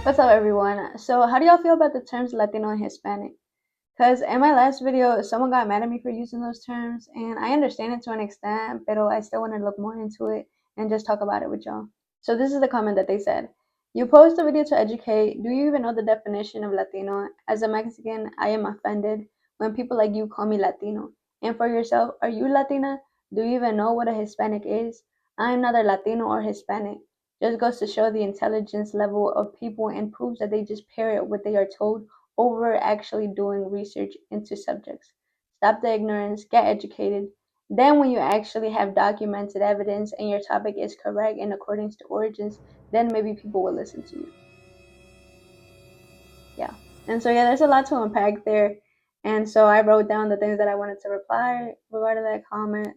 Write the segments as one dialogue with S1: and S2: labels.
S1: What's up, everyone? So, how do y'all feel about the terms Latino and Hispanic? Because in my last video, someone got mad at me for using those terms, and I understand it to an extent, but I still want to look more into it and just talk about it with y'all. So, this is the comment that they said. You post a video to educate. Do you even know the definition of Latino? As a Mexican, I am offended when people like you call me Latino. And for yourself, are you Latina? Do you even know what a Hispanic is? I am neither Latino or Hispanic. Just goes to show the intelligence level of people and proves that they just parrot what they are told over actually doing research into subjects. Stop the ignorance, get educated. Then, when you actually have documented evidence and your topic is correct in accordance to origins, then maybe people will listen to you. Yeah. And so, yeah, there's a lot to unpack there. And so I wrote down the things that I wanted to reply regarding that comment.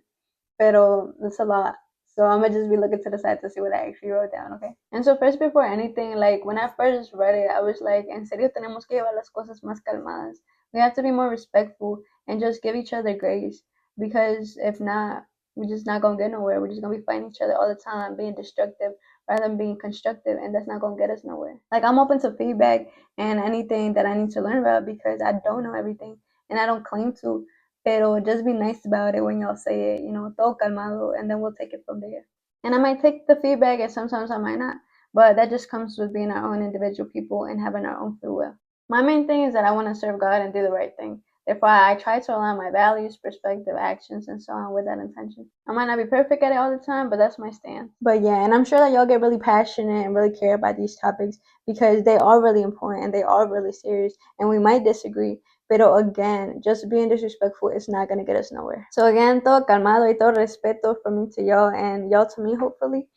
S1: Pero it's a lot. So I'm gonna just be looking to the side to see what I actually wrote down, okay? And so first, before anything, like when I first read it, I was like, en serio tenemos que llevar las cosas más calmadas. We have to be more respectful and just give each other grace. Because if not, we're just not gonna get nowhere. We're just gonna be fighting each other all the time, being destructive rather than being constructive, and that's not gonna get us nowhere. Like I'm open to feedback and anything that I need to learn about because I don't know everything and I don't claim to. Pero just be nice about it when y'all say it, todo calmado, and then we'll take it from there. And I might take the feedback, and sometimes I might not. But that just comes with being our own individual people and having our own free will. My main thing is that I want to serve God and do the right thing. Therefore, I try to align my values, perspective, actions, and so on with that intention. I might not be perfect at it all the time, but that's my stance. But yeah, and I'm sure that y'all get really passionate and really care about these topics because they are really important and they are really serious, and we might disagree. Pero again, just being disrespectful is not going to get us nowhere. So again, todo calmado y todo respeto from me to y'all and y'all to me, hopefully.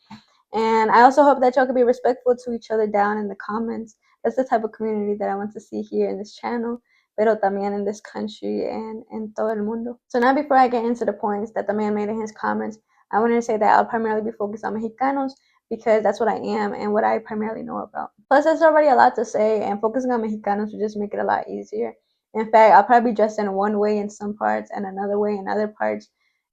S1: And I also hope that y'all can be respectful to each other down in the comments. That's the type of community that I want to see here in this channel, pero también in this country and in todo el mundo. So now before I get into the points that the man made in his comments, I wanted to say that I'll primarily be focused on Mexicanos because that's what I am and what I primarily know about. Plus, there's already a lot to say, and focusing on Mexicanos would just make it a lot easier. In fact, I'll probably be dressed in one way in some parts and another way in other parts,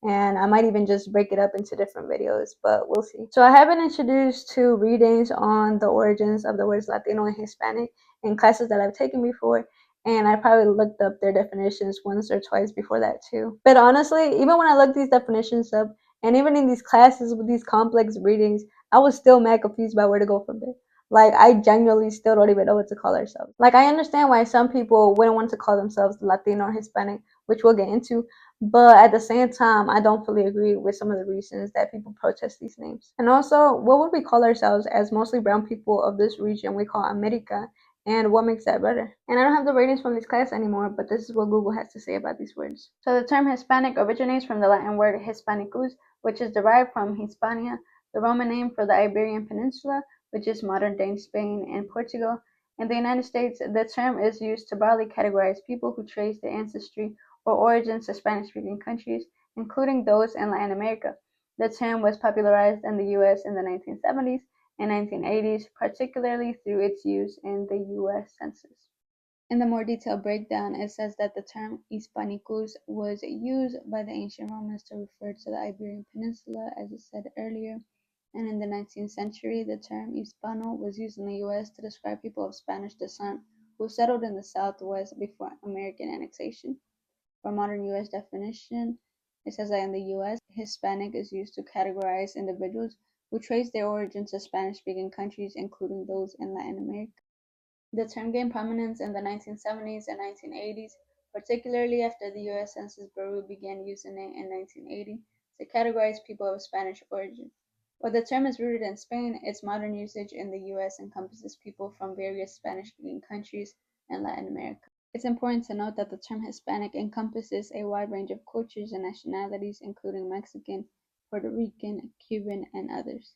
S1: and I might even just break it up into different videos, but we'll see. So I have been introduced to readings on the origins of the words Latino and Hispanic in classes that I've taken before, and I probably looked up their definitions once or twice before that too. But honestly, even when I looked these definitions up, and even in these classes with these complex readings, I was still mad confused about where to go from there. Like, I genuinely still don't even know what to call ourselves. Like, I understand why some people wouldn't want to call themselves Latino or Hispanic, which we'll get into, but at the same time, I don't fully agree with some of the reasons that people protest these names. And also, what would we call ourselves as mostly brown people of this region we call America, and what makes that better? And I don't have the ratings from this class anymore, but this is what Google has to say about these words. So the term Hispanic originates from the Latin word Hispanicus, which is derived from Hispania, the Roman name for the Iberian Peninsula, which is modern-day Spain and Portugal. In the United States, the term is used to broadly categorize people who trace their ancestry or origins to Spanish-speaking countries, including those in Latin America. The term was popularized in the U.S. in the 1970s and 1980s, particularly through its use in the U.S. Census. In the more detailed breakdown, it says that the term Hispanicus was used by the ancient Romans to refer to the Iberian Peninsula, as it said earlier, and in the 19th century, the term Hispano was used in the U.S. to describe people of Spanish descent who settled in the Southwest before American annexation. For modern U.S. definition, it says that in the U.S., Hispanic is used to categorize individuals who trace their origins to Spanish-speaking countries, including those in Latin America. The term gained prominence in the 1970s and 1980s, particularly after the U.S. Census Bureau began using it in 1980 to categorize people of Spanish origin. While the term is rooted in Spain, its modern usage in the U.S. encompasses people from various Spanish-speaking countries in Latin America. It's important to note that the term Hispanic encompasses a wide range of cultures and nationalities, including Mexican, Puerto Rican, Cuban, and others.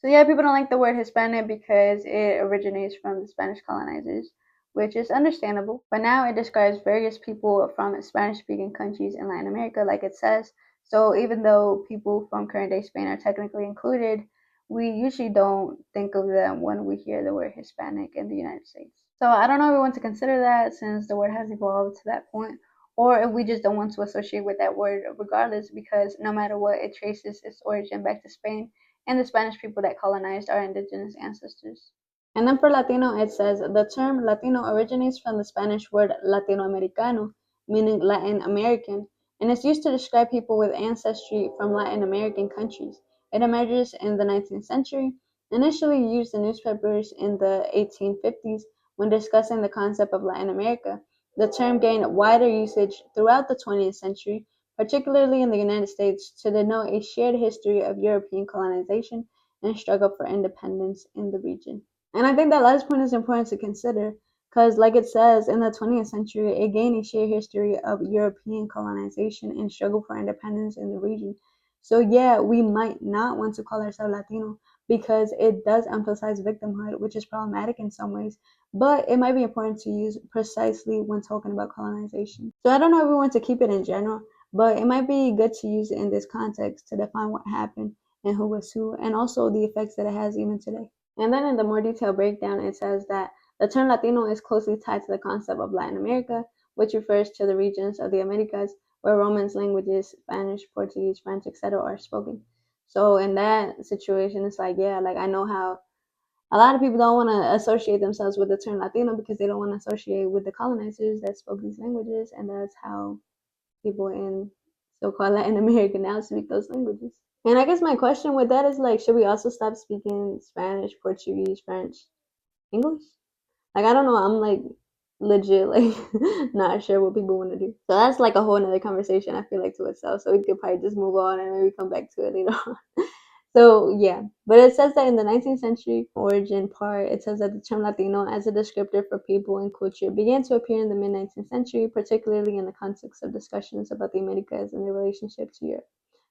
S1: So yeah, people don't like the word Hispanic because it originates from the Spanish colonizers, which is understandable. But now it describes various people from Spanish-speaking countries in Latin America, like it says. So even though people from current-day Spain are technically included, we usually don't think of them when we hear the word Hispanic in the United States. So I don't know if we want to consider that since the word has evolved to that point, or if we just don't want to associate with that word regardless, because no matter what, it traces its origin back to Spain and the Spanish people that colonized our indigenous ancestors. And then for Latino, it says the term Latino originates from the Spanish word Latinoamericano, meaning Latin American, and is used to describe people with ancestry from Latin American countries. It emerges in the 19th century, initially used in newspapers in the 1850s when discussing the concept of Latin America. The term gained wider usage throughout the 20th century, particularly in the United States, to denote a shared history of European colonization and struggle for independence in the region. And I think that last point is important to consider because, like it says, in the 20th century, it gained a shared history of European colonization and struggle for independence in the region. So, yeah, we might not want to call ourselves Latino because it does emphasize victimhood, which is problematic in some ways, but it might be important to use precisely when talking about colonization. So, I don't know if we want to keep it in general, but it might be good to use it in this context to define what happened and who was who, and also the effects that it has even today. And then in the more detailed breakdown, it says that the term Latino is closely tied to the concept of Latin America, which refers to the regions of the Americas where Romance languages, Spanish, Portuguese, French, etc., are spoken. So in that situation, it's like, yeah, like I know how a lot of people don't want to associate themselves with the term Latino because they don't want to associate with the colonizers that spoke these languages, and that's how people in so-called Latin America now speak those languages. And I guess my question with that is like, should we also stop speaking Spanish, Portuguese, French, English? Like, I don't know. I'm like legit like not sure what people want to do. So that's like a whole nother conversation. I feel like to itself. So we could probably just move on and maybe come back to it later on. So yeah, but it says that in the 19th century origin part, it says that the term Latino as a descriptor for people and culture began to appear in the mid 19th century, particularly in the context of discussions about the Americas and their relationship to Europe.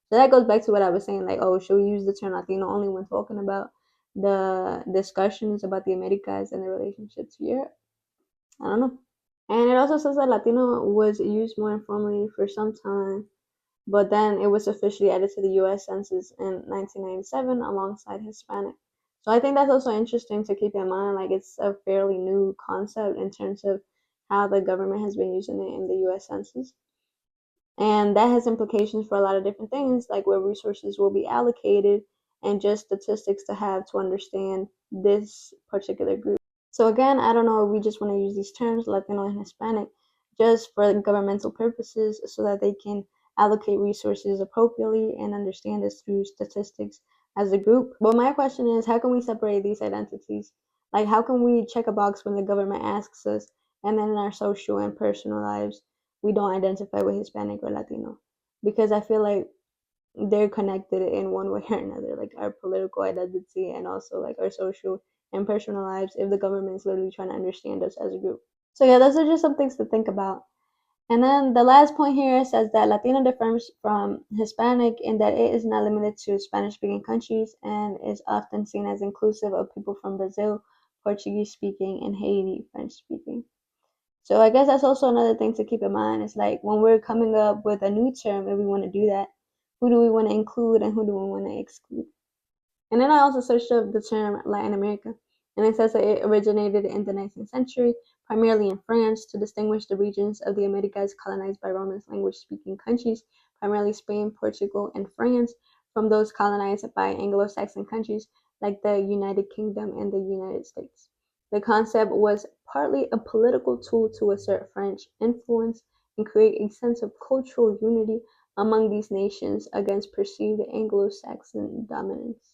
S1: So that goes back to what I was saying, like, oh, should we use the term Latino only when talking about the discussions about the Americas and the relationship to Europe? I don't know. And it also says that Latino was used more informally for some time, but then it was officially added to the US Census in 1997 alongside Hispanic. So I think that's also interesting to keep in mind. Like, it's a fairly new concept in terms of how the government has been using it in the US Census. And that has implications for a lot of different things, like where resources will be allocated and just statistics to have to understand this particular group. So again, I don't know if we just want to use these terms, Latino and Hispanic, just for governmental purposes so that they can allocate resources appropriately and understand this through statistics as a group. But my question is, how can we separate these identities? Like, how can we check a box when the government asks us, and then in our social and personal lives, we don't identify with Hispanic or Latino? Because I feel like they're connected in one way or another, like our political identity and also like our social and personal lives, if the government is literally trying to understand us as a group. So yeah, those are just some things to think about. And then the last point here says that Latino differs from Hispanic in that it is not limited to Spanish speaking countries and is often seen as inclusive of people from Brazil, Portuguese speaking, and Haiti, French speaking. So I guess that's also another thing to keep in mind. It's like when we're coming up with a new term, if we want to do that, who do we want to include and who do we want to exclude? And then I also searched up the term Latin America, and it says that it originated in the 19th century, primarily in France, to distinguish the regions of the Americas colonized by Romance language speaking countries, primarily Spain, Portugal, and France, from those colonized by Anglo Saxon countries like the United Kingdom and the United States. The concept was partly a political tool to assert French influence and create a sense of cultural unity among these nations against perceived Anglo Saxon dominance.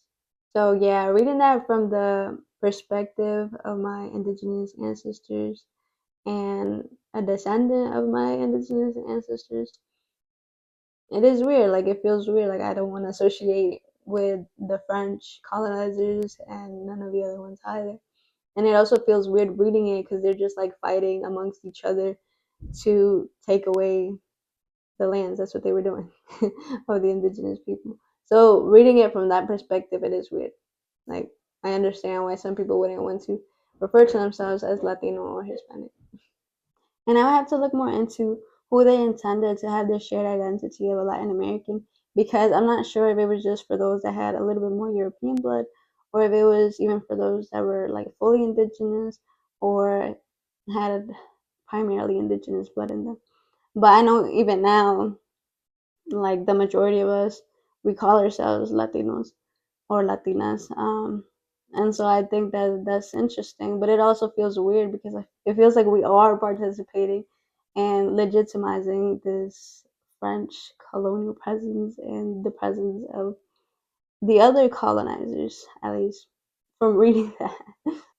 S1: So yeah, reading that from the perspective of my indigenous ancestors and a descendant of my indigenous ancestors, it is weird. Like, it feels weird. Like, I don't want to associate with the French colonizers and none of the other ones either. And it also feels weird reading it because they're just like fighting amongst each other to take away the lands. That's what they were doing of the indigenous people. So reading it from that perspective, it is weird. Like, I understand why some people wouldn't want to refer to themselves as Latino or Hispanic. And I would have to look more into who they intended to have this shared identity of a Latin American, because I'm not sure if it was just for those that had a little bit more European blood, or if it was even for those that were like fully indigenous or had primarily indigenous blood in them. But I know even now, like the majority of us, we call ourselves Latinos or Latinas. And so I think that that's interesting, but it also feels weird because it feels like we are participating and legitimizing this French colonial presence and the presence of the other colonizers, at least from reading that.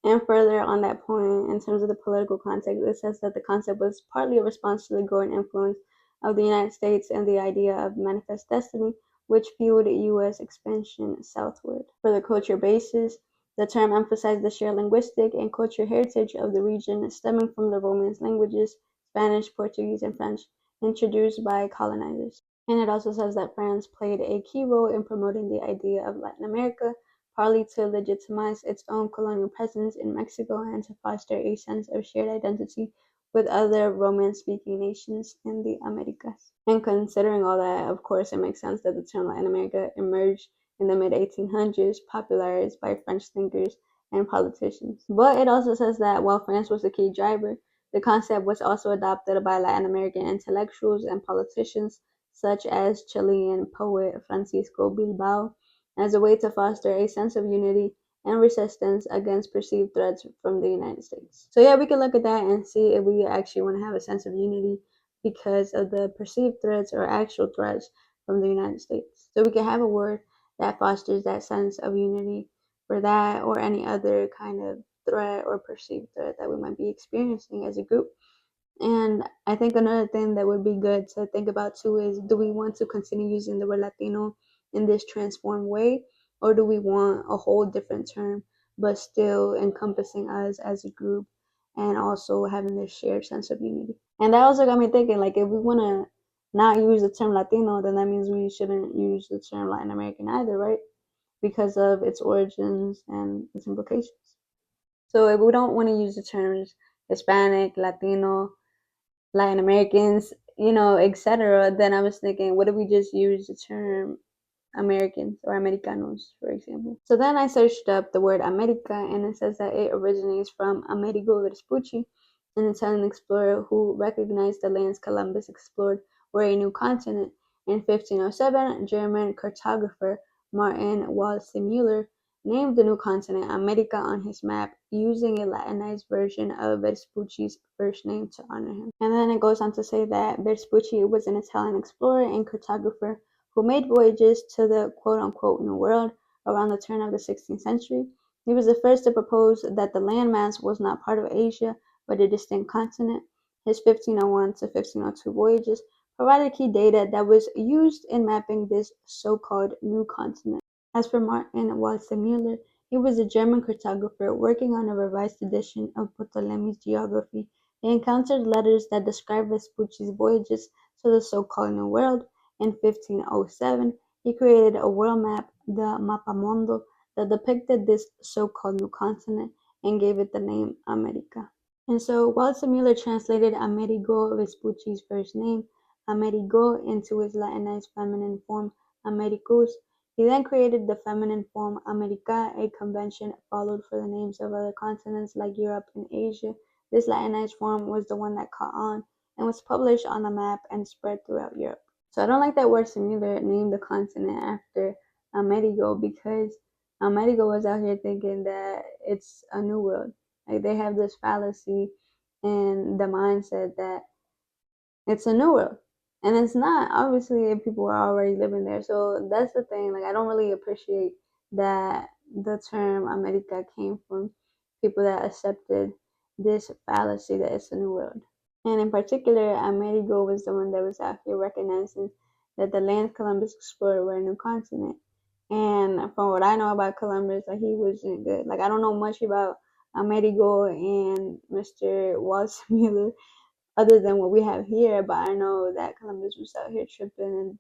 S1: And further on that point, in terms of the political context, it says that the concept was partly a response to the growing influence of the United States and the idea of manifest destiny, which fueled U.S. expansion southward. For the culture basis, the term emphasized the shared linguistic and cultural heritage of the region stemming from the Romance languages, Spanish, Portuguese, and French, introduced by colonizers. And it also says that France played a key role in promoting the idea of Latin America, partly to legitimize its own colonial presence in Mexico and to foster a sense of shared identity with other Romance-speaking nations in the Americas. And considering all that, of course, it makes sense that the term Latin America emerged in the mid-1800s, popularized by French thinkers and politicians. But it also says that while France was a key driver, the concept was also adopted by Latin American intellectuals and politicians such as Chilean poet Francisco Bilbao, as a way to foster a sense of unity and resistance against perceived threats from the United States. So yeah, we can look at that and see if we actually want to have a sense of unity because of the perceived threats or actual threats from the United States. So we can have a word that fosters that sense of unity for that or any other kind of threat or perceived threat that we might be experiencing as a group. And I think another thing that would be good to think about too is, do we want to continue using the word Latino in this transformed way, or do we want a whole different term but still encompassing us as a group and also having this shared sense of unity? And that also got me thinking, like, if we want to not use the term Latino, then that means we shouldn't use the term Latin American either, right? Because of its origins and its implications. So if we don't want to use the terms Hispanic, Latino, Latin Americans, etc., then I was thinking, what if we just use the term Americans or Americanos, for example? So then I searched up the word America, and it says that it originates from Amerigo Vespucci, an Italian explorer who recognized the lands Columbus explored were a new continent. In 1507, German cartographer Martin Waldseemüller named the new continent America on his map, using a Latinized version of Vespucci's first name to honor him. And then it goes on to say that Vespucci was an Italian explorer and cartographer who made voyages to the quote-unquote New World around the turn of the 16th century. He was the first to propose that the landmass was not part of Asia, but a distinct continent. His 1501 to 1502 voyages provided key data that was used in mapping this so-called new continent. As for Martin Waldseemüller, he was a German cartographer working on a revised edition of Ptolemy's geography. He encountered letters that described Vespucci's voyages to the so-called New World. In 1507, he created a world map, the Mappamondo, that depicted this so-called new continent and gave it the name America. And so Waldseemüller translated Amerigo Vespucci's first name, Amerigo, into his Latinized feminine form, Americus. He then created the feminine form America, a convention followed for the names of other continents like Europe and Asia. This Latinized form was the one that caught on and was published on the map and spread throughout Europe. So I don't like that Waldseemüller named the continent after Amerigo, because Amerigo was out here thinking that it's a new world. Like, they have this fallacy and the mindset that it's a new world. And it's not. Obviously, if people are already living there. So that's the thing. Like, I don't really appreciate that the term America came from people that accepted this fallacy that it's a new world. And in particular, Amerigo was the one that was out here recognizing that the lands Columbus explored were a new continent. And from what I know about Columbus, like, he wasn't good. Like, I don't know much about Amerigo and Mr. Waldseemüller other than what we have here, but I know that Columbus was out here tripping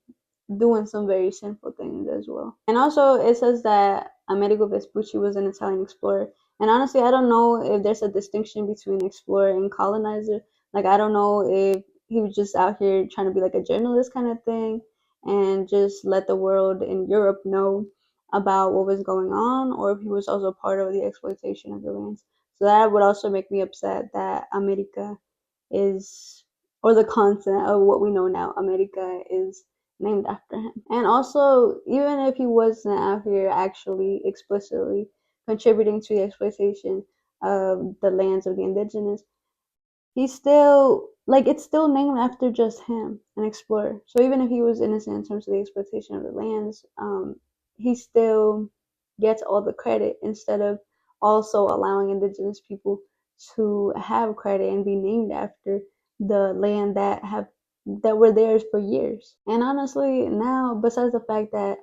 S1: and doing some very sinful things as well. And also, it says that Amerigo Vespucci was an Italian explorer. And honestly, I don't know if there's a distinction between explorer and colonizer. Like, I don't know if he was just out here trying to be like a journalist kind of thing and just let the world in Europe know about what was going on, or if he was also part of the exploitation of the lands. So that would also make me upset that America is, or the continent of what we know now, America, is named after him. And also, even if he wasn't out here actually explicitly contributing to the exploitation of the lands of the indigenous, he's still like it's still named after just him, an explorer. So even if he was innocent in terms of the exploitation of the lands, he still gets all the credit instead of also allowing indigenous people to have credit and be named after the land that were theirs for years. And honestly, now besides the fact that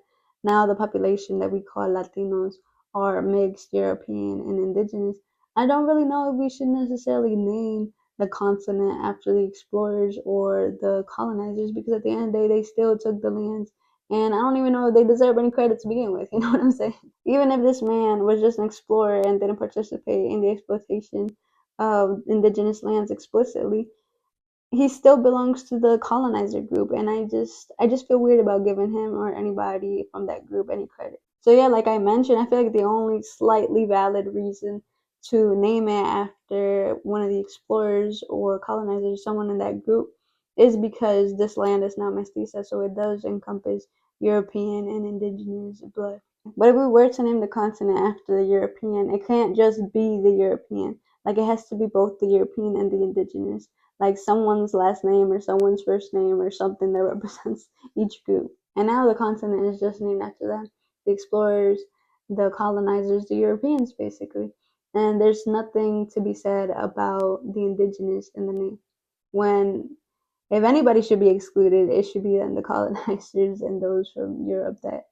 S1: now the population that we call Latinos are mixed European and indigenous, I don't really know if we should necessarily name the continent after the explorers or the colonizers, because at the end of the day they still took the lands, and I don't even know if they deserve any credit to begin with. You know what I'm saying? Even if this man was just an explorer and didn't participate in the exploitation of indigenous lands explicitly, he still belongs to the colonizer group, and I just feel weird about giving him or anybody from that group any credit. So yeah, like I mentioned, I feel like the only slightly valid reason to name it after one of the explorers or colonizers, someone in that group, is because this land is not mestiza, so it does encompass European and indigenous blood. But if we were to name the continent after the European, it can't just be the European. Like it has to be both the European and the indigenous, like someone's last name or someone's first name or something that represents each group. And now the continent is just named after them. The explorers, the colonizers, the Europeans, basically. And there's nothing to be said about the indigenous in the name. When if anybody should be excluded, it should be then the colonizers and those from Europe that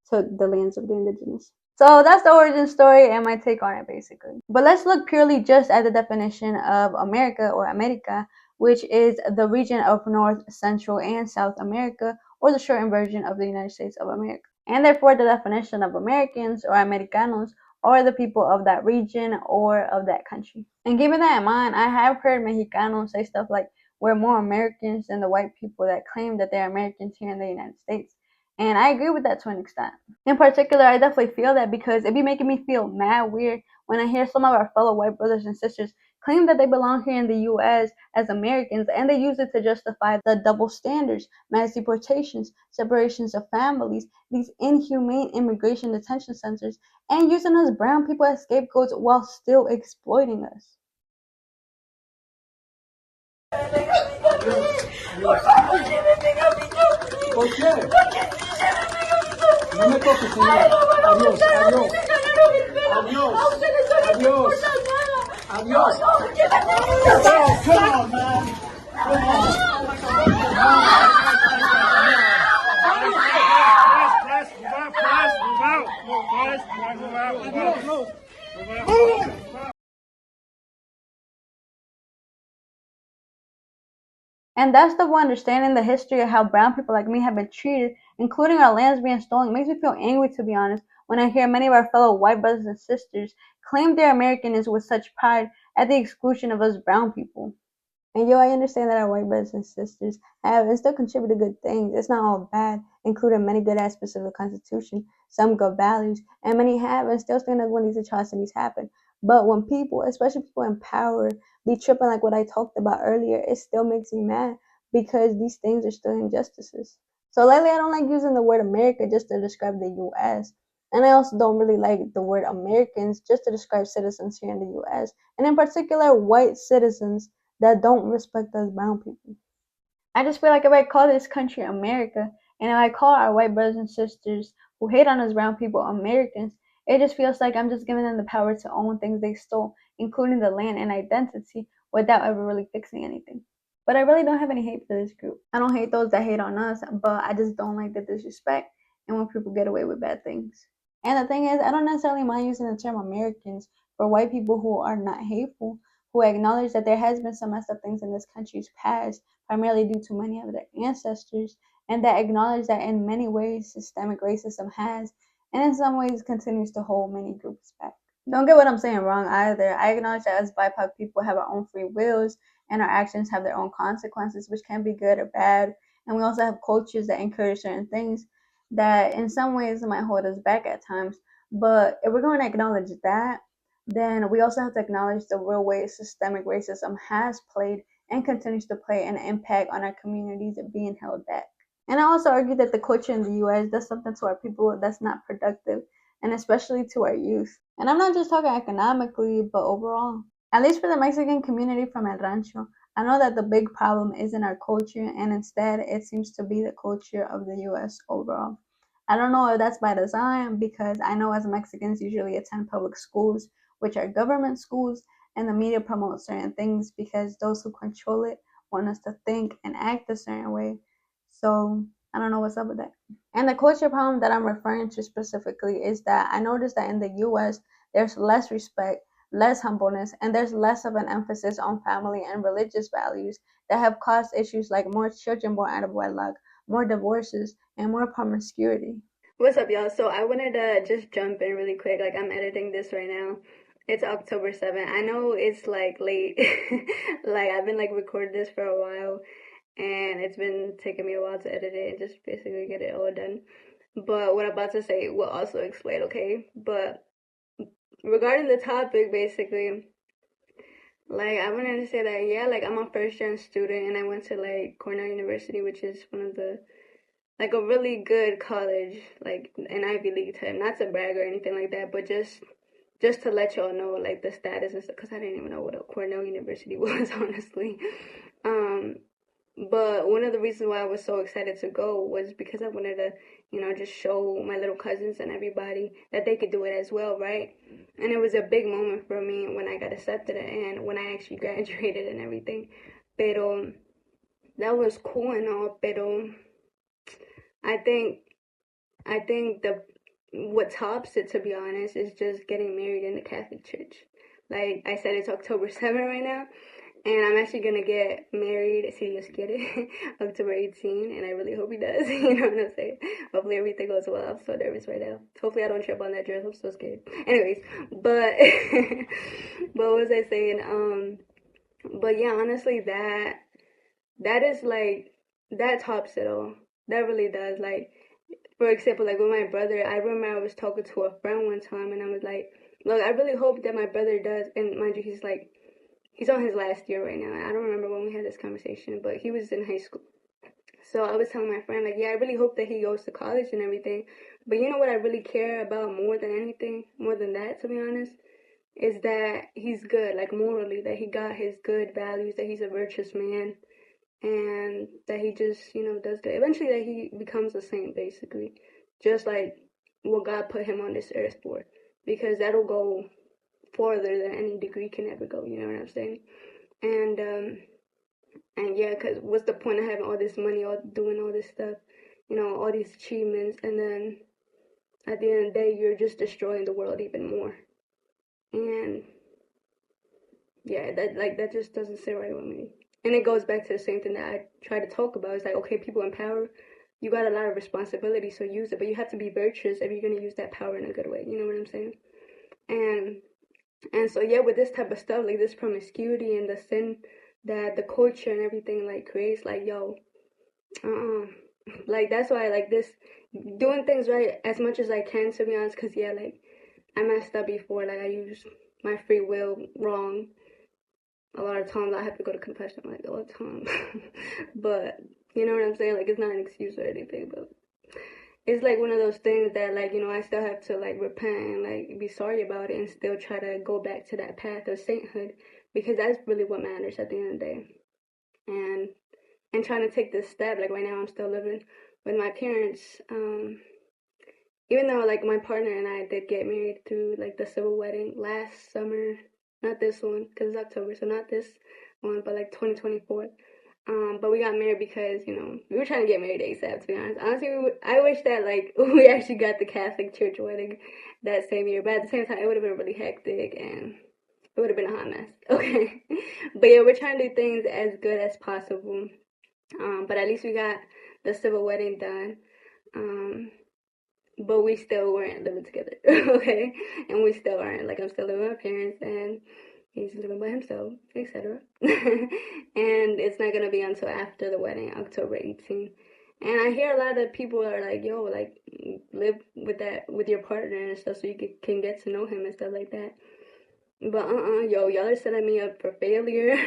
S1: took the lands of the indigenous. So that's the origin story and my take on it, basically. But let's look purely just at the definition of America or America, which is the region of North, Central, and South America, or the shortened version of the United States of America. And therefore, the definition of Americans or Americanos are the people of that region or of that country. And keeping that in mind, I have heard Mexicanos say stuff like, we're more Americans than the white people that claim that they're Americans here in the United States. And I agree with that to an extent. In particular, I definitely feel that because it be making me feel mad weird when I hear some of our fellow white brothers and sisters claim that they belong here in the US as Americans, and they use it to justify the double standards, mass deportations, separations of families, these inhumane immigration detention centers, and using us brown people as scapegoats while still exploiting us. No me toques, señor. Adiós, adiós. Adiós. Adiós. Adiós. Oh, come on, man. Come on. And that's the one understanding the history of how brown people like me have been treated, including our lands being stolen, makes me feel angry, to be honest, when I hear many of our fellow white brothers and sisters claim their Americanness with such pride at the exclusion of us brown people. And yo, I understand that our white brothers and sisters have and still contribute to good things. It's not all bad, including many good aspects of the Constitution, some good values, and many have and still stand up when these atrocities happen. But when people, especially people in power, be tripping like what I talked about earlier, it still makes me mad because these things are still injustices. So lately, I don't like using the word America just to describe the U.S. And I also don't really like the word Americans just to describe citizens here in the U.S. and in particular white citizens that don't respect us brown people. I just feel like if I call this country America and if I call our white brothers and sisters who hate on us brown people Americans, it just feels like I'm just giving them the power to own things they stole, including the land and identity, without ever really fixing anything. But I really don't have any hate for this group. I don't hate those that hate on us, but I just don't like the disrespect and when people get away with bad things. And the thing is, I don't necessarily mind using the term Americans for white people who are not hateful, who acknowledge that there has been some messed up things in this country's past, primarily due to many of their ancestors, and that acknowledge that in many ways systemic racism has, and in some ways continues to hold many groups back. Don't get what I'm saying wrong either. I acknowledge that as BIPOC people have our own free wills and our actions have their own consequences, which can be good or bad. And we also have cultures that encourage certain things that in some ways might hold us back at times. But if we're going to acknowledge that, then we also have to acknowledge the real way systemic racism has played and continues to play an impact on our communities being held back. And I also argue that the culture in the US does something to our people that's not productive, and especially to our youth. And I'm not just talking economically, but overall. At least for the Mexican community from El Rancho, I know that the big problem isn't our culture, and instead it seems to be the culture of the US overall. I don't know if that's by design because I know as Mexicans usually attend public schools, which are government schools, and the media promotes certain things because those who control it want us to think and act a certain way. So I don't know what's up with that. And the culture problem that I'm referring to specifically is that I noticed that in the US, there's less respect, less humbleness, and there's less of an emphasis on family and religious values that have caused issues like more children born out of wedlock, more divorces, and more promiscuity. What's up, y'all? So I wanted to just jump in really quick. Like, I'm editing this right now. It's October 7th. I know it's like late. Like, I've been like recording this for a while, and it's been taking me a while to edit it and just basically get it all done. But what I'm about to say will also explain, okay? But regarding the topic, basically, like I wanted to say that yeah, like I'm a first gen student and I went to like Cornell University, which is one of the like a really good college, like an Ivy League type. Not to brag or anything like that, but just to let y'all know like the status and stuff, because I didn't even know what a Cornell University was honestly. Um, but one of the reasons why I was so excited to go was because I wanted to, just show my little cousins and everybody that they could do it as well, right? And it was a big moment for me when I got accepted and when I actually graduated and everything. Pero that was cool and all, pero I think I think the what tops it, to be honest, is just getting married in the Catholic Church. Like I said, it's October 7th right now, and I'm actually gonna get married, si Dios quiere, October 18th, and I really hope he does. You know what I'm saying? Hopefully everything goes well. I'm so nervous right now. Hopefully I don't trip on that dress. I'm so scared. Anyways, but but what was I saying? But yeah, honestly, that is like that tops it all. That really does. Like for example, like with my brother, I remember I was talking to a friend one time, and I was like, look, I really hope that my brother does. And mind you, he's on his last year right now. I don't remember when we had this conversation, but he was in high school. So I was telling my friend, like, yeah, I really hope that he goes to college and everything. But you know what I really care about more than anything, more than that, to be honest, is that he's good, like morally, that he got his good values, that he's a virtuous man, and that he just, does good. Eventually, that he becomes a saint, basically, just like what God put him on this earth for, because that'll go farther than any degree can ever go. You know what I'm saying? And yeah, cause what's the point of having all this money, all doing all this stuff, all these achievements, and then at the end of the day, you're just destroying the world even more. And yeah, that just doesn't sit right with me. And it goes back to the same thing that I try to talk about. It's like, okay, people in power, you got a lot of responsibility, so use it, but you have to be virtuous if you're gonna use that power in a good way. You know what I'm saying? And so yeah, with this type of stuff, like this promiscuity and the sin that the culture and everything like creates, like yo, like that's why I like this doing things right as much as I can, to be honest. Cause yeah, like I messed up before, like I used my free will wrong. A lot of times I have to go to confession like all the time. But you know what I'm saying? Like it's not an excuse or anything, but it's like one of those things that like, I still have to like repent and like be sorry about it and still try to go back to that path of sainthood, because that's really what matters at the end of the day. And trying to take this step, like right now I'm still living with my parents, even though like my partner and I did get married through like the civil wedding last summer, not this one because it's October, so not this one, but like 2024. But we got married because we were trying to get married ASAP. To be honest, honestly, I wish that like we actually got the Catholic church wedding that same year. But at the same time, it would have been really hectic and it would have been a hot mess. Okay, but yeah, we're trying to do things as good as possible. But at least we got the civil wedding done. But we still weren't living together, okay? And we still aren't. Like, I'm still living with my parents, and he's living by himself, etc. And it's not gonna be until after the wedding, October 18th. And I hear a lot of people are like, yo, like, live with your partner and stuff so you can get to know him and stuff like that. But yo, y'all are setting me up for failure.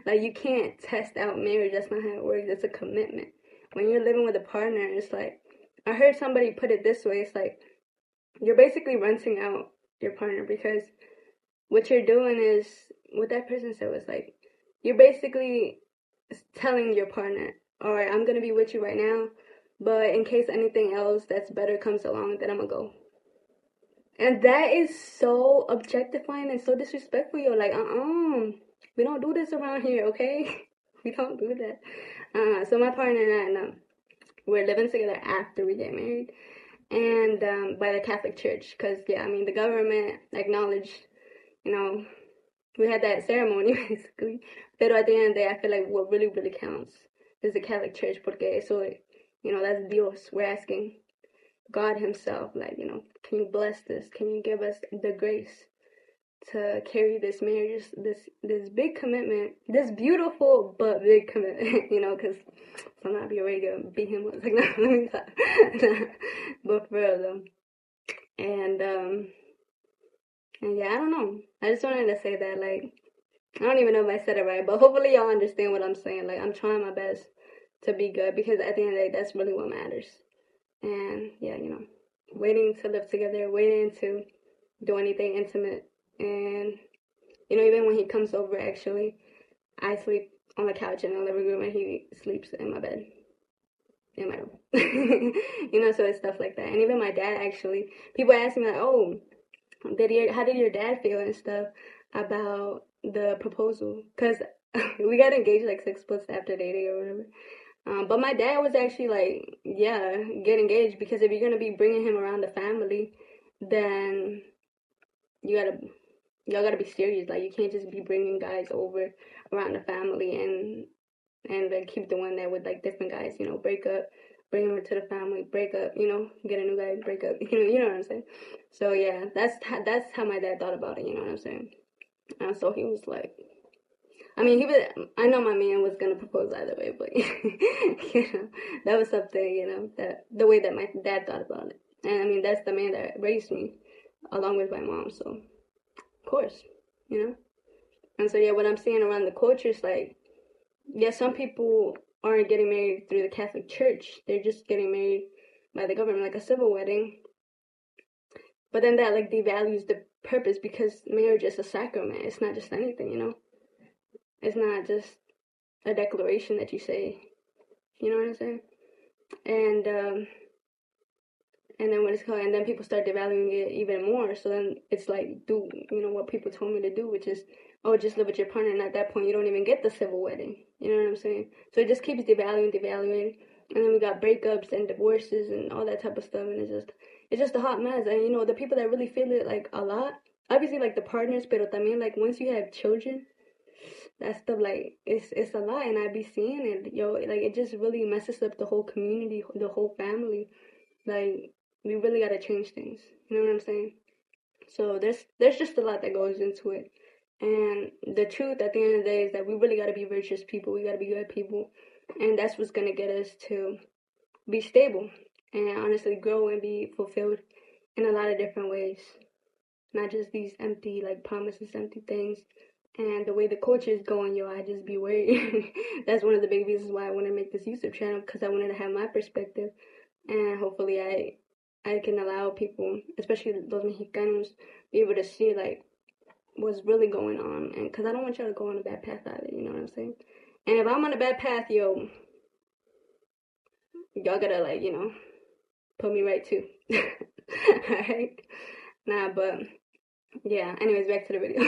S1: Like, you can't test out marriage. That's not how it works. It's a commitment. When you're living with a partner, it's like, I heard somebody put it this way. It's like, you're basically renting out your partner, because what you're doing is, what that person said was like, you're basically telling your partner, all right, I'm gonna be with you right now, but in case anything else that's better comes along, then I'm gonna go. And that is so objectifying and so disrespectful. You're like, we don't do this around here, okay? We don't do that. So my partner and I, we're living together after we get married, and by the Catholic Church, because yeah, I mean the government acknowledged, you know, we had that ceremony basically. But at the end of the day, I feel like what really really counts is the Catholic Church, porque eso, you know, that's Dios. We're asking God Himself, like, you know, can you bless this? Can you give us the grace to carry this marriage, this big commitment, this beautiful but big commitment, you know, because I'm not be ready to beat him up. Like, no, let me stop. But for real though, and and yeah, I don't know. I just wanted to say that, like, I don't even know if I said it right, but hopefully y'all understand what I'm saying. Like, I'm trying my best to be good, because at the end of the day, that's really what matters. And yeah, you know, waiting to live together, waiting to do anything intimate, and you know, even when he comes over, actually, I sleep on the couch in the living room and he sleeps in my bed, in my room. You know, so it's stuff like that. And even my dad, actually, people ask me like, oh, how did your dad feel and stuff about the proposal? Because we got engaged like 6 months after dating or whatever. But my dad was actually like, yeah, get engaged, because if you're gonna be bringing him around the family, then you gotta y'all gotta be serious. Like, you can't just be bringing guys over around the family and like keep the one there with like different guys. You know, break up, bring him to the family, break up. You know, get a new guy, break up. You know what I'm saying. So yeah, that's how my dad thought about it. You know what I'm saying. And so he was like, I mean, he was. I know my man was gonna propose either way, but you know, that was something. You know, that the way that my dad thought about it. And I mean, that's the man that raised me, along with my mom. So of course, you know. And so yeah, what I'm seeing around the culture is like, yeah, some people aren't getting married through the Catholic Church. They're just getting married by the government, like a civil wedding. But then that like devalues the purpose, because marriage is a sacrament. It's not just anything, you know. It's not just a declaration that you say. You know what I'm saying? And and then what it's called, and then people start devaluing it even more. So then it's like, do you know what people told me to do, which is, oh, just live with your partner. And at that point, you don't even get the civil wedding. You know what I'm saying? So it just keeps devaluing, and then we got breakups and divorces and all that type of stuff, and it's just a hot mess. And you know, the people that really feel it like a lot, obviously like the partners, pero también like once you have children, that stuff, like, it's a lot. And I be seeing it, yo, like it just really messes up the whole community, the whole family. Like, we really gotta change things. You know what I'm saying? So there's just a lot that goes into it. And the truth at the end of the day is that we really gotta be virtuous people. We gotta be good people. And that's what's gonna get us to be stable and honestly grow and be fulfilled in a lot of different ways. Not just these empty like promises, empty things. And the way the culture is going, yo, I just be worried. That's one of the big reasons why I want to make this YouTube channel, because I wanted to have my perspective, and hopefully I can allow people, especially those Mexicanos, be able to see like what's really going on. And because I don't want y'all to go on a bad path either, you know what I'm saying? And if I'm on a bad path, yo, y'all gotta, like, you know, put me right too. Alright? Nah, but yeah, anyways, back to the video.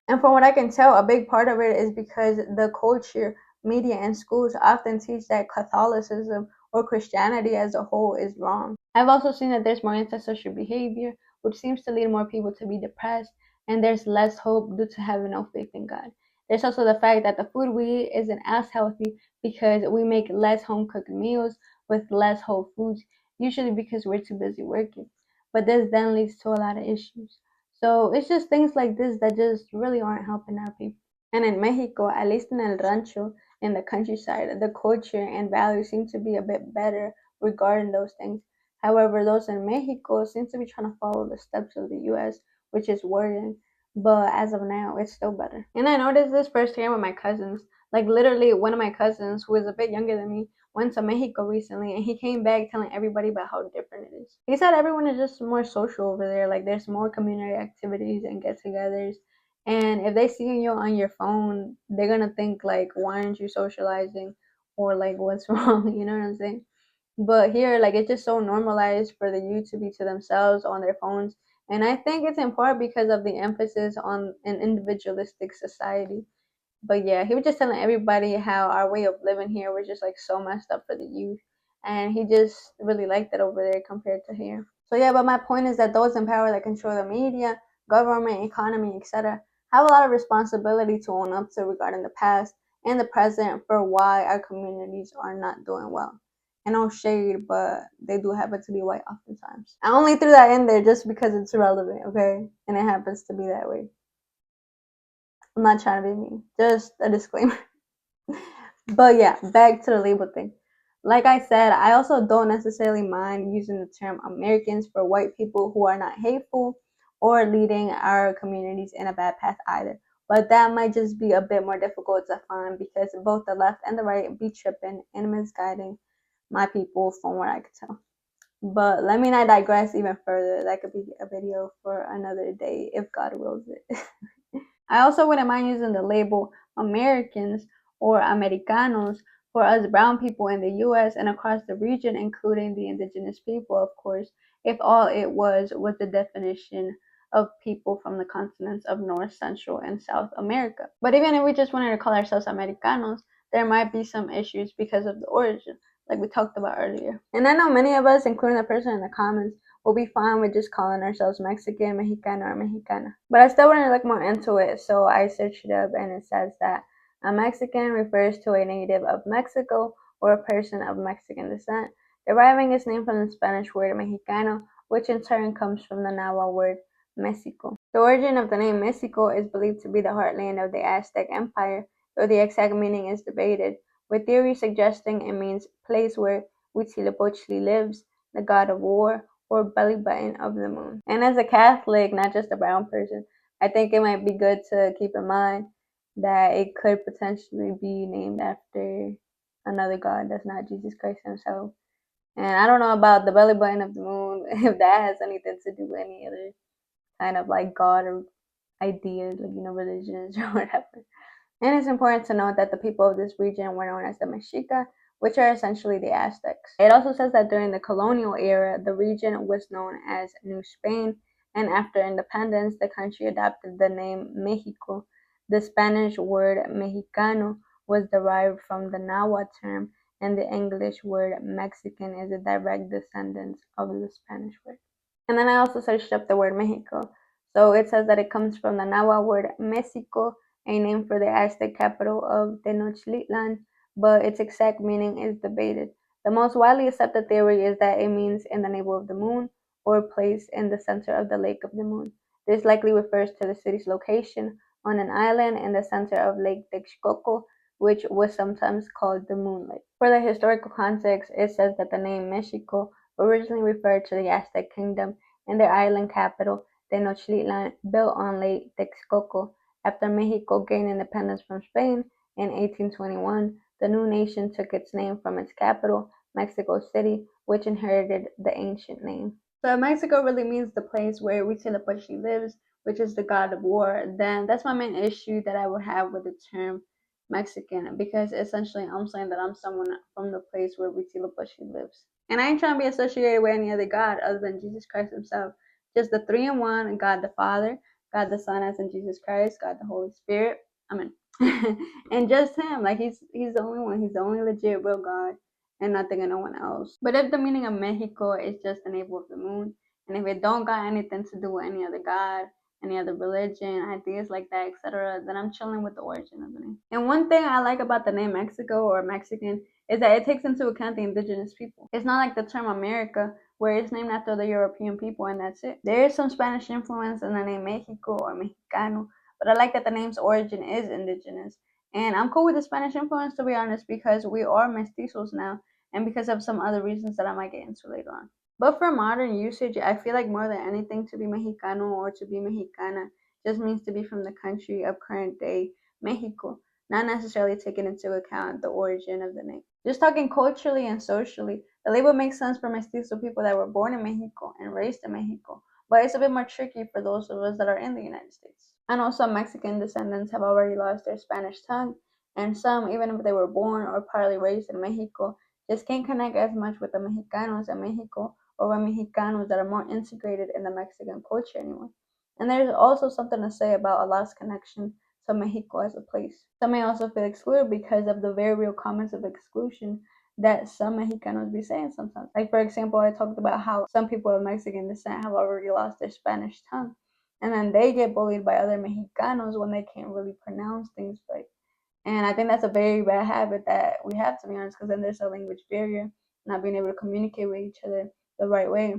S1: And from what I can tell, a big part of it is because the culture, media, and schools often teach that Catholicism or Christianity as a whole is wrong. I've also seen that there's more antisocial behavior, which seems to lead more people to be depressed, and there's less hope due to having no faith in God. There's also the fact that the food we eat isn't as healthy because we make less home cooked meals with less whole foods, usually because we're too busy working. But this then leads to a lot of issues. So it's just things like this that just really aren't helping our people. And in Mexico, at least in El Rancho, in the countryside, the culture and values seem to be a bit better regarding those things. However, those in Mexico seem to be trying to follow the steps of the US, which is worrying. but as of now, it's still better. And I noticed this firsthand with my cousins. Like literally, one of my cousins, who is a bit younger than me, went to Mexico recently, and he came back telling everybody about how different it is. He said everyone is just more social over there. Like there's more community activities and get-togethers. And if they see you on your phone, they're gonna think like, why aren't you socializing, or like, what's wrong? You know what I'm saying? But here, like, it's just so normalized for the youth to be to themselves on their phones. And I think it's in part because of the emphasis on an individualistic society. But yeah, he was just telling everybody how our way of living here was just like so messed up for the youth. And he just really liked it over there compared to here. So yeah, but my point is that those in power that control the media, government, economy, etc., have a lot of responsibility to own up to regarding the past and the present for why our communities are not doing well. And no shade, but they do happen to be white oftentimes. I only threw that in there just because it's relevant, okay? And it happens to be that way. I'm not trying to be mean. Just a disclaimer. But yeah, back to the label thing. Like I said, I also don't necessarily mind using the term Americans for white people who are not hateful or leading our communities in a bad path either. But that might just be a bit more difficult to find because both the left and the right be tripping and misguiding my people from what I could tell. But let me not digress even further. That could be a video for another day if God wills it. I also wouldn't mind using the label Americans or Americanos for us brown people in the US and across the region, including the indigenous people, of course, if all it was the definition of people from the continents of North, Central, and South America. But even if we just wanted to call ourselves Americanos, there might be some issues because of the origin, like we talked about earlier. And I know many of us, including the person in the comments, we'll be fine with just calling ourselves Mexican, Mexicano, or Mexicana. But I still want to look more into it, so I searched it up and it says that a Mexican refers to a native of Mexico or a person of Mexican descent, deriving its name from the Spanish word Mexicano, which in turn comes from the Nahuatl word Mexico. The origin of the name Mexico is believed to be the heartland of the Aztec Empire, though the exact meaning is debated, with theories suggesting it means place where Huitzilopochtli lives, the god of war, or belly button of the moon. And as a Catholic, not just a brown person, I think it might be good to keep in mind that it could potentially be named after another god that's not Jesus Christ himself. And I don't know about the belly button of the moon, if that has anything to do with any other kind of like god or ideas, like, religions or whatever. And it's important to note that the people of this region were known as the Mexica, which are essentially the Aztecs. It also says that during the colonial era, the region was known as New Spain, and after independence, the country adopted the name Mexico. The Spanish word Mexicano was derived from the Nahuatl term, and the English word Mexican is a direct descendant of the Spanish word. And then I also searched up the word Mexico. So it says that it comes from the Nahuatl word Mexico, a name for the Aztec capital of Tenochtitlan, but its exact meaning is debated. The most widely accepted theory is that it means in the navel of the moon or place in the center of the lake of the moon. This likely refers to the city's location on an island in the center of Lake Texcoco, which was sometimes called the Moon Lake. For the historical context, it says that the name Mexico originally referred to the Aztec kingdom and their island capital, Tenochtitlan, built on Lake Texcoco. After Mexico gained independence from Spain in 1821, the new nation took its name from its capital, Mexico City, which inherited the ancient name. So if Mexico really means the place where Huitzilopochtli lives, which is the god of war, then that's my main issue that I would have with the term Mexican, because essentially I'm saying that I'm someone from the place where Huitzilopochtli lives. And I ain't trying to be associated with any other God other than Jesus Christ himself. Just the three in one, God the Father, God the Son as in Jesus Christ, God the Holy Spirit. Amen. And just him. Like he's the only one. He's the only legit real God and nothing and no one else. But if the meaning of Mexico is just the navel of the moon, and if it don't got anything to do with any other God, any other religion, ideas like that, etc., then I'm chilling with the origin of the name. And one thing I like about the name Mexico or Mexican is that it takes into account the indigenous people. It's not like the term America, where it's named after the European people and that's it. There is some Spanish influence in the name Mexico or Mexicano, but I like that the name's origin is indigenous. And I'm cool with the Spanish influence, to be honest, because we are mestizos now, and because of some other reasons that I might get into later on. But for modern usage, I feel like more than anything, to be Mexicano or to be Mexicana just means to be from the country of current day Mexico, not necessarily taking into account the origin of the name. Just talking culturally and socially, the label makes sense for mestizo people that were born in Mexico and raised in Mexico, but it's a bit more tricky for those of us that are in the United States. I know some Mexican descendants have already lost their Spanish tongue, and some, even if they were born or partly raised in Mexico, just can't connect as much with the Mexicanos in Mexico or with Mexicanos that are more integrated in the Mexican culture anymore. And there's also something to say about a lost connection to Mexico as a place. Some may also feel excluded because of the very real comments of exclusion that some Mexicanos be saying sometimes. Like, for example, I talked about how some people of Mexican descent have already lost their Spanish tongue. And then they get bullied by other Mexicanos when they can't really pronounce things right. And I think that's a very bad habit that we have, to be honest, because then there's a language barrier, not being able to communicate with each other the right way.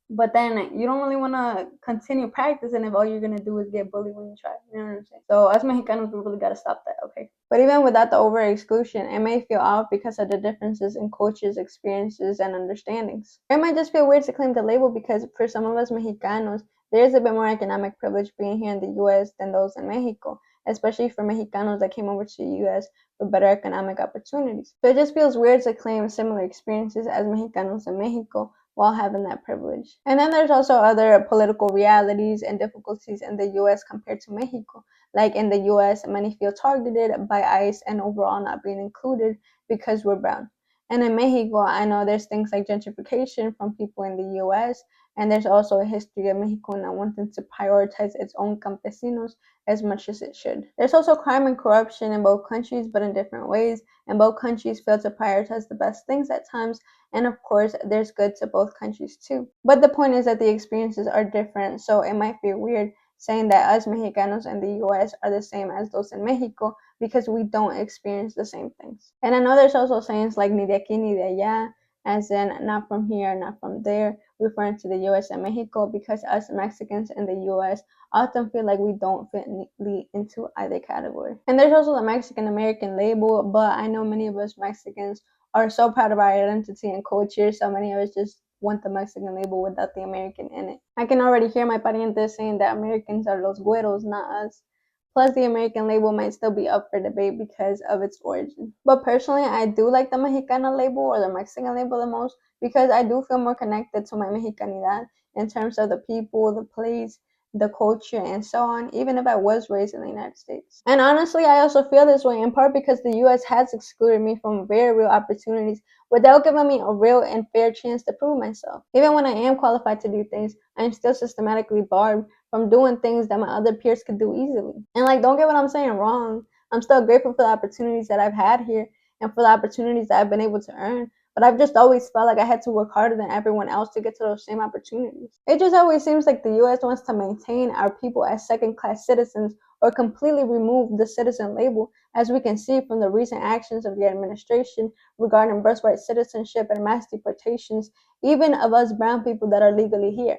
S1: But then you don't really want to continue practicing if all you're going to do is get bullied when you try. You know what I'm saying? So as Mexicanos, we really got to stop that, okay? But even without the over exclusion, it may feel off because of the differences in cultures, experiences, and understandings. Or it might just feel weird to claim the label because for some of us Mexicanos, there is a bit more economic privilege being here in the U.S. than those in Mexico, especially for Mexicanos that came over to the U.S. for better economic opportunities. So it just feels weird to claim similar experiences as Mexicanos in Mexico while having that privilege. And then there's also other political realities and difficulties in the US compared to Mexico. Like in the US, many feel targeted by ICE and overall not being included because we're brown. And in Mexico, I know there's things like gentrification from people in the US, and there's also a history of Mexico not wanting to prioritize its own campesinos as much as it should. There's also crime and corruption in both countries, but in different ways, and both countries fail to prioritize the best things at times, and of course, there's good to both countries too. But the point is that the experiences are different, so it might feel weird saying that us Mexicanos in the US are the same as those in Mexico because we don't experience the same things. And I know there's also sayings like ni de aquí ni de allá, as in not from here, not from there, referring to the US and Mexico because us Mexicans in the US often feel like we don't fit neatly into either category. And there's also the Mexican American label, but I know many of us Mexicans are so proud of our identity and culture, so many of us just want the Mexican label without the American in it. I can already hear my parientes saying that Americans are los güeros, not us. Plus, the American label might still be up for debate because of its origin. But personally, I do like the Mexicana label or the Mexican label the most because I do feel more connected to my Mexicanidad in terms of the people, the place, the culture, and so on, even if I was raised in the United States. And honestly, I also feel this way in part because the US has excluded me from very real opportunities without giving me a real and fair chance to prove myself. Even when I am qualified to do things, I am still systematically barred from doing things that my other peers could do easily. And like, don't get what I'm saying wrong. I'm still grateful for the opportunities that I've had here and for the opportunities that I've been able to earn. But I've just always felt like I had to work harder than everyone else to get to those same opportunities. It just always seems like the US wants to maintain our people as second-class citizens or completely remove the citizen label, as we can see from the recent actions of the administration regarding birthright citizenship and mass deportations, even of us brown people that are legally here.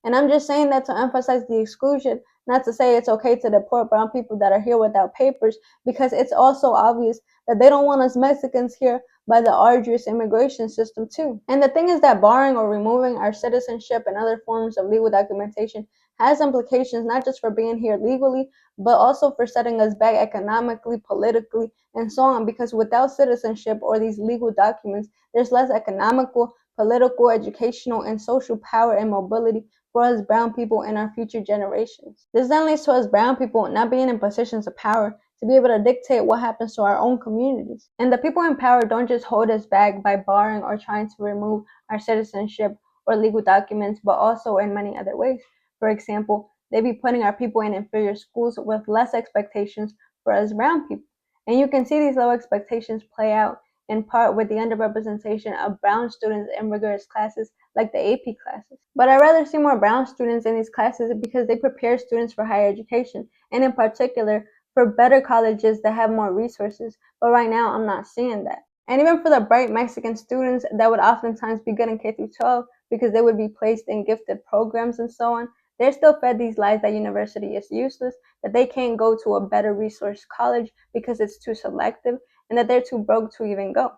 S1: And I'm just saying that to emphasize the exclusion, not to say it's okay to deport brown people that are here without papers, because it's also obvious that they don't want us Mexicans here by the arduous immigration system too. And the thing is that barring or removing our citizenship and other forms of legal documentation has implications not just for being here legally, but also for setting us back economically, politically, and so on, because without citizenship or these legal documents, there's less economical, political, educational, and social power and mobility for us brown people and our future generations. This then leads to us brown people not being in positions of power to be able to dictate what happens to our own communities. And the people in power don't just hold us back by barring or trying to remove our citizenship or legal documents, but also in many other ways. For example, they be putting our people in inferior schools with less expectations for us brown people. And you can see these low expectations play out in part with the underrepresentation of brown students in rigorous classes like the AP classes. But I'd rather see more brown students in these classes because they prepare students for higher education, and in particular, for better colleges that have more resources. But right now, I'm not seeing that. And even for the bright Mexican students that would oftentimes be good in K through 12 because they would be placed in gifted programs and so on, they're still fed these lies that university is useless, that they can't go to a better resource college because it's too selective, and that they're too broke to even go.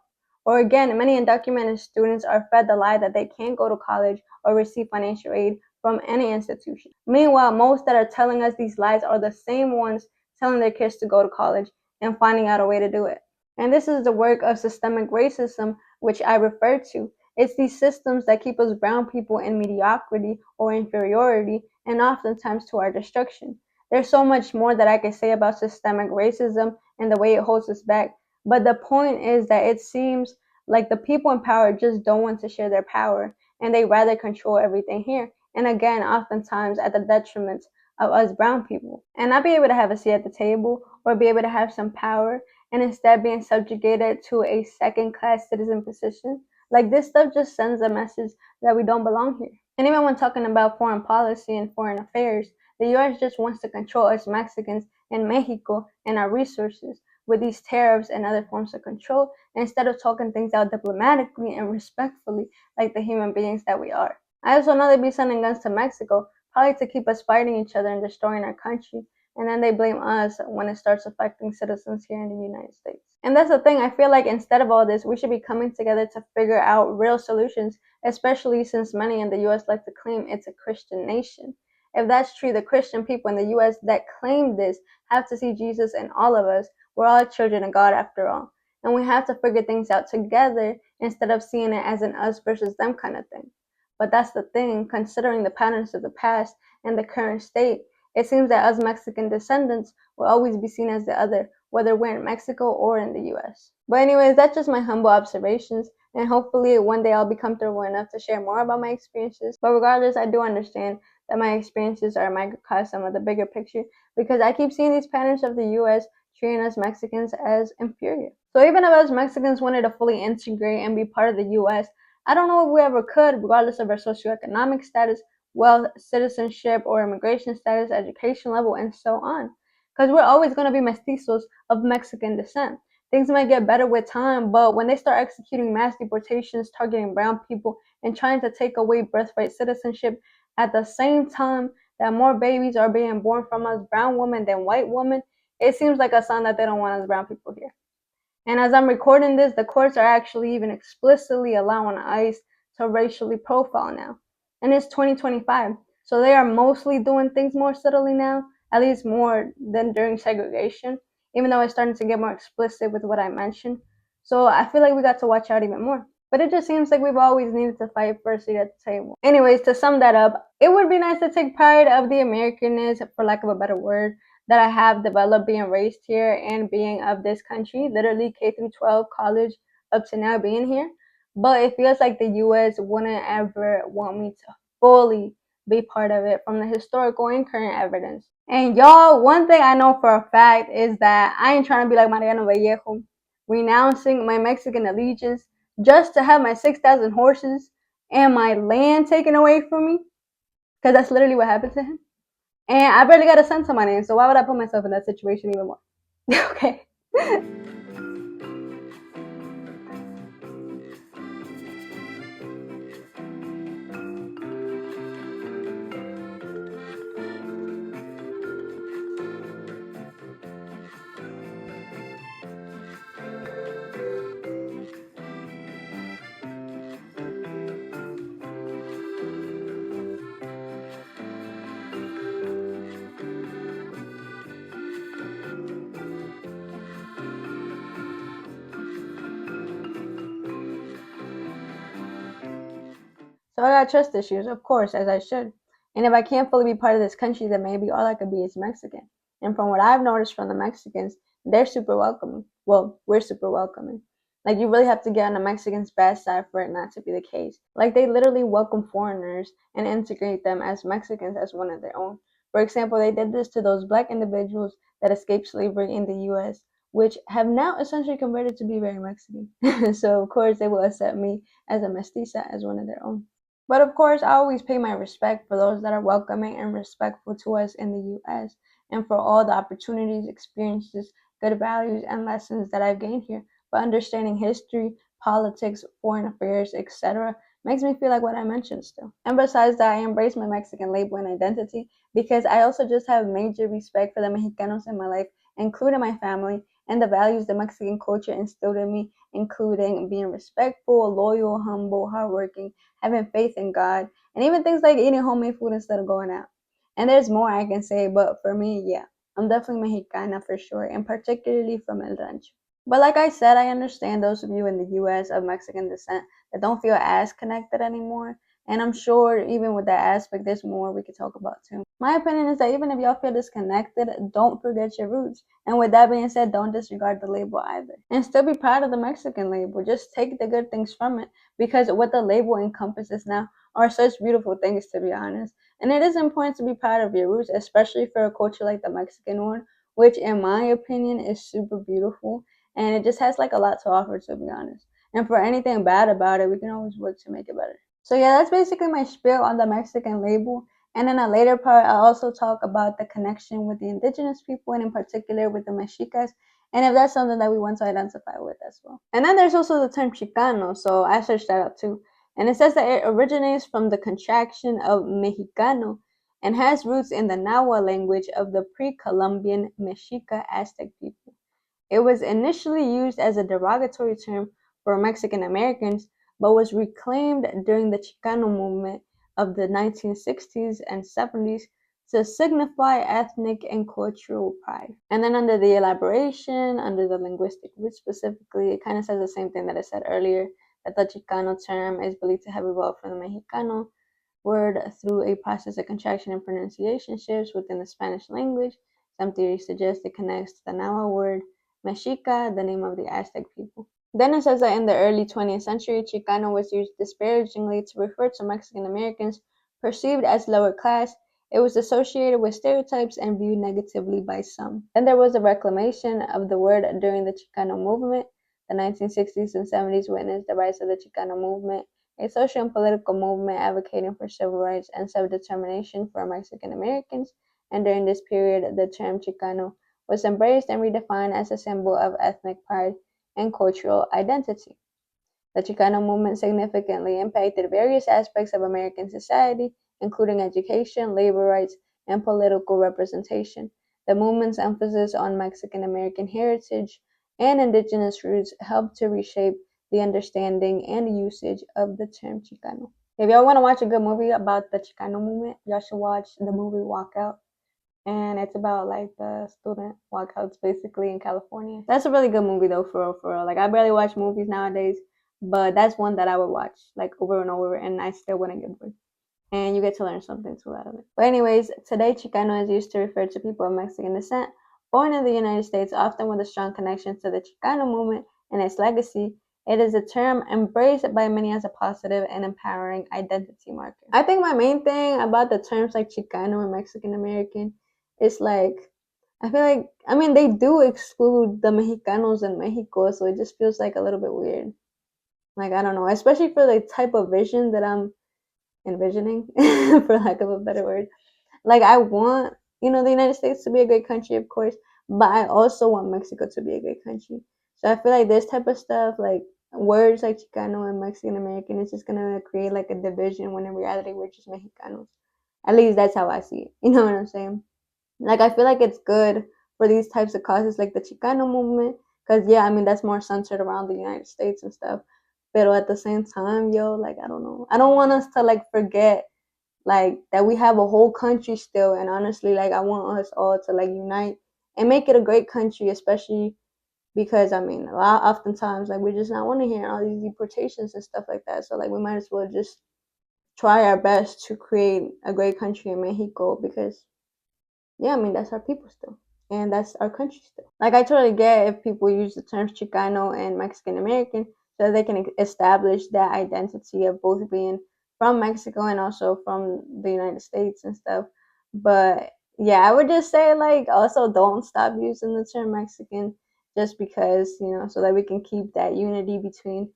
S1: Or again, many undocumented students are fed the lie that they can't go to college or receive financial aid from any institution. Meanwhile, most that are telling us these lies are the same ones telling their kids to go to college and finding out a way to do it. And this is the work of systemic racism, which I refer to. It's these systems that keep us brown people in mediocrity or inferiority, and oftentimes to our destruction. There's so much more that I could say about systemic racism and the way it holds us back. But the point is that it seems like the people in power just don't want to share their power, and they rather control everything here. And again, oftentimes at the detriment of us brown people. And not be able to have a seat at the table or be able to have some power, and instead being subjugated to a second-class citizen position. Like, this stuff just sends a message that we don't belong here. And even when talking about foreign policy and foreign affairs, the US just wants to control us Mexicans in Mexico and our resources with these tariffs and other forms of control, instead of talking things out diplomatically and respectfully like the human beings that we are. I also know they be sending guns to Mexico, probably to keep us fighting each other and destroying our country, and then they blame us when it starts affecting citizens here in the United States. And that's the thing, I feel like instead of all this, we should be coming together to figure out real solutions, especially since many in the US like to claim it's a Christian nation. If that's true, the Christian people in the US that claim this have to see Jesus in all of us. We're all children of God after all. And we have to figure things out together instead of seeing it as an us versus them kind of thing. But that's the thing, considering the patterns of the past and the current state, it seems that us Mexican descendants will always be seen as the other, whether we're in Mexico or in the US. But anyways, that's just my humble observations, and hopefully one day I'll be comfortable enough to share more about my experiences. But regardless, I do understand that my experiences are a microcosm of the bigger picture, because I keep seeing these patterns of the US treating us Mexicans as inferior. So even if us Mexicans wanted to fully integrate and be part of the US, I don't know if we ever could, regardless of our socioeconomic status, wealth, citizenship, or immigration status, education level, and so on. Because we're always going to be mestizos of Mexican descent. Things might get better with time, but when they start executing mass deportations, targeting brown people, and trying to take away birthright citizenship at the same time that more babies are being born from us brown women than white women, it seems like a sign that they don't want us brown people here. And as I'm recording this, the courts are actually even explicitly allowing ICE to racially profile now. And it's 2025, so they are mostly doing things more subtly now, at least more than during segregation, even though it's starting to get more explicit with what I mentioned. So I feel like we got to watch out even more. But it just seems like we've always needed to fight for a seat at the table. Anyways, to sum that up, it would be nice to take pride of the Americanness, for lack of a better word, that I have developed being raised here and being of this country, literally K through 12, college, up to now being here. But it feels like the US wouldn't ever want me to fully be part of it from the historical and current evidence. And y'all, one thing I know for a fact is that I ain't trying to be like Mariano Vallejo, renouncing my Mexican allegiance just to have my 6,000 horses and my land taken away from me, because that's literally what happened to him. And I barely got a cent to my name, so why would I put myself in that situation even more? Okay. So I got trust issues, of course, as I should. And if I can't fully be part of this country, then maybe all I could be is Mexican. And from what I've noticed from the Mexicans, they're super welcoming. Well, we're super welcoming. Like, you really have to get on the Mexicans' bad side for it not to be the case. Like, they literally welcome foreigners and integrate them as Mexicans as one of their own. For example, they did this to those black individuals that escaped slavery in the US, which have now essentially converted to be very Mexican. So, of course, they will accept me as a mestiza, as one of their own. But of course, I always pay my respect for those that are welcoming and respectful to us in the US, and for all the opportunities, experiences, good values, and lessons that I've gained here. But understanding history, politics, foreign affairs, etc., makes me feel like what I mentioned still. And besides that, I embrace my Mexican label and identity because I also just have major respect for the Mexicanos in my life, including my family, and the values the Mexican culture instilled in me, including being respectful, loyal, humble, hardworking, having faith in God, and even things like eating homemade food instead of going out. And there's more I can say, but for me, yeah, I'm definitely Mexicana for sure, and particularly from El Rancho. But like I said, I understand those of you in the US of Mexican descent that don't feel as connected anymore. And I'm sure even with that aspect, there's more we could talk about too. My opinion is that even if y'all feel disconnected, don't forget your roots. And with that being said, don't disregard the label either. And still be proud of the Mexican label. Just take the good things from it, because what the label encompasses now are such beautiful things, to be honest. And it is important to be proud of your roots, especially for a culture like the Mexican one, which in my opinion is super beautiful, and it just has like a lot to offer, to be honest. And for anything bad about it, we can always work to make it better. So yeah, that's basically my spiel on the Mexican label. And in a later part, I'll also talk about the connection with the indigenous people, and in particular with the Mexicas, and if that's something that we want to identify with as well. And then there's also the term Chicano, so I searched that up too. And it says that it originates from the contraction of Mexicano and has roots in the Nahua language of the pre-Columbian Mexica Aztec people. It was initially used as a derogatory term for Mexican Americans, but was reclaimed during the Chicano movement of the 1960s and 70s to signify ethnic and cultural pride. And then under the elaboration, under the linguistic root specifically, it kind of says the same thing that I said earlier, that the Chicano term is believed to have evolved from the Mexicano word through a process of contraction and pronunciation shifts within the Spanish language. Some theories suggest it connects to the Nahua word Mexica, the name of the Aztec people. Then it says that in the early 20th century, Chicano was used disparagingly to refer to Mexican Americans perceived as lower class. It was associated with stereotypes and viewed negatively by some. Then there was a reclamation of the word during the Chicano movement. The 1960s and 70s witnessed the rise of the Chicano movement, a social and political movement advocating for civil rights and self-determination for Mexican Americans. And during this period, the term Chicano was embraced and redefined as a symbol of ethnic pride and cultural identity. The Chicano movement significantly impacted various aspects of American society, including education, labor rights, and political representation. The movement's emphasis on Mexican American heritage and indigenous roots helped to reshape the understanding and usage of the term Chicano. If y'all want to watch a good movie about the Chicano movement, y'all should watch the movie Walkout, and it's about like the student walkouts basically in California. That's a really good movie though, for real, for real. Like I barely watch movies nowadays, but that's one that I would watch like over and over, and I still wouldn't get bored. And you get to learn something too out of it. But anyways, today Chicano is used to refer to people of Mexican descent born in the United States, often with a strong connection to the Chicano movement and its legacy. It is a term embraced by many as a positive and empowering identity marker. I think my main thing about the terms like Chicano and Mexican American is like, I feel like, I mean, they do exclude the Mexicanos in Mexico, so it just feels like a little bit weird. Like, I don't know, especially for the type of vision that I'm envisioning, for lack of a better word. Like, I want, the United States to be a great country, of course, but I also want Mexico to be a great country. So I feel like this type of stuff, like words like Chicano and Mexican American, is just gonna create like a division when in reality we're just Mexicanos. At least that's how I see it. You know what I'm saying? Like, I feel like it's good for these types of causes like the Chicano movement, because, yeah, I mean, that's more centered around the United States and stuff. But at the same time, yo, like, I don't know. I don't want us to, like, forget, like, that we have a whole country still. And honestly, like, I want us all to, like, unite and make it a great country, especially because, I mean, oftentimes, like, we just not want to hear all these deportations and stuff like that. So, like, we might as well just try our best to create a great country in Mexico, because yeah, I mean, that's our people still. And that's our country still. Like, I totally get if people use the terms Chicano and Mexican American so they can establish that identity of both being from Mexico and also from the United States and stuff. But yeah, I would just say, like, also don't stop using the term Mexican just because, so that we can keep that unity between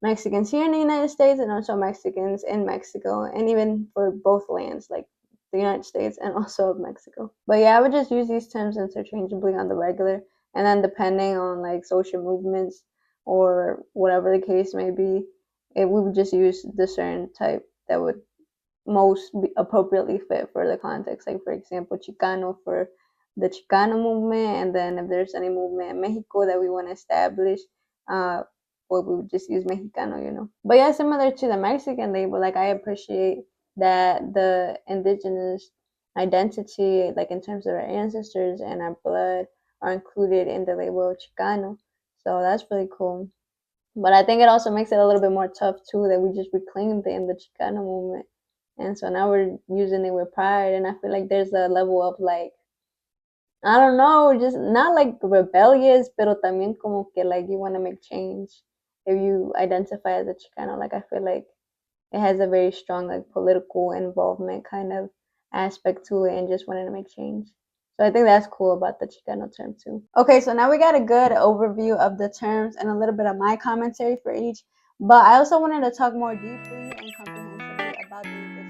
S1: Mexicans here in the United States and also Mexicans in Mexico, and even for both lands, like the United States and also of Mexico. But yeah, I would just use these terms interchangeably on the regular, and then depending on like social movements or whatever the case may be, we would just use the certain type that would most appropriately fit for the context. Like, for example, Chicano for the Chicano movement, and then if there's any movement in Mexico that we want to establish, well, we would just use Mexicano. But yeah, similar to the Mexican label, like I appreciate that the indigenous identity, like in terms of our ancestors and our blood, are included in the label of Chicano. So that's really cool. But I think it also makes it a little bit more tough too that we just reclaimed it in the Chicano movement. And so now we're using it with pride. And I feel like there's a level of like, I don't know, just not like rebellious, pero también como que like you want to make change if you identify as a Chicano. Like I feel like it has a very strong like political involvement kind of aspect to it and just wanting to make change. So I think that's cool about the Chicano term too. Okay, so now we got a good overview of the terms and a little bit of my commentary for each. But I also wanted to talk more deeply and comprehensively about the indigenous.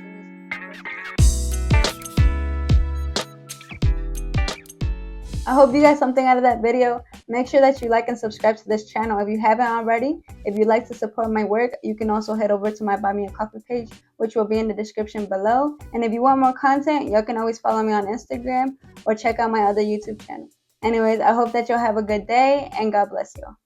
S1: I hope you got something out of that video. Make sure that you like and subscribe to this channel if you haven't already. If you'd like to support my work, you can also head over to my Buy Me a Coffee page, which will be in the description below. And if you want more content, y'all can always follow me on Instagram or check out my other YouTube channel. Anyways, I hope that y'all have a good day and God bless you all.